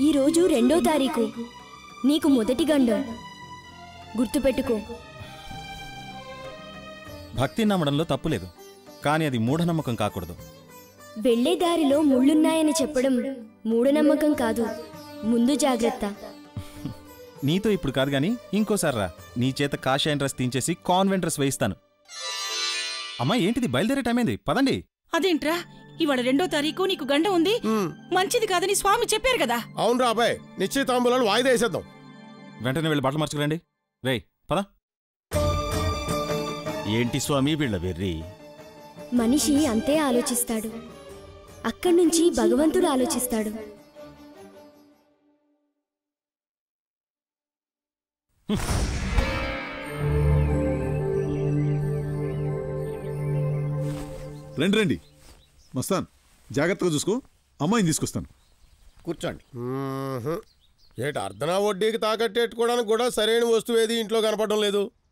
ఈరోజు 2వ తారీఖు, నీకు మొదటి గండం. గుర్తుపెట్టుకో. భక్తి నమ్మడంలో తప్పులేదు, కానీ అది మూఢనమ్మకం కాకూడదు. వెళ్లే దారిలో ముళ్ళున్నాయని చెప్పడం మూఢనమ్మకం కాదు, ముందు జాగ్రత్త. నీతో ఇప్పుడు కాదు గాని ఇంకోసారి రా, నీ చేత కాషాయం డ్రెస్ తీంచేసి కాన్వెంట్ డ్రెస్ వేయిస్తాను. అమ్మా ఏంటిది, బయలుదేరే టైం అయింది, పదండి. అదేంట్రా, ఇవాళ 2వ తారీఖు, నీకు గండం ఉంది, మంచిది కాదని స్వామి చెప్పారు కదా. అవును రా అబ్బాయి, నిశ్చితాంబులను వాయిదా వేసేద్దాం. వెంటనే వెళ్ళి బట్టలు మార్చుకురండి. రేయ్ పద. ఏంటి స్వామి వీళ్ళ వెర్రి? మనిషి అంతే ఆలోచిస్తాడు, అక్కడ్నుంచి భగవంతుడు ఆలోచిస్తాడు. రండి రండి. మస్తాన్, జాగ్రత్తగా చూసుకో, అమ్మాయిని తీసుకొస్తాను. కూర్చోండి. ఏటి అర్ధనా వడ్డీకి తాకట్టేట్టుకోవడానికి కూడా సరైన వస్తువు ఏది ఇంట్లో కనపడడం లేదు.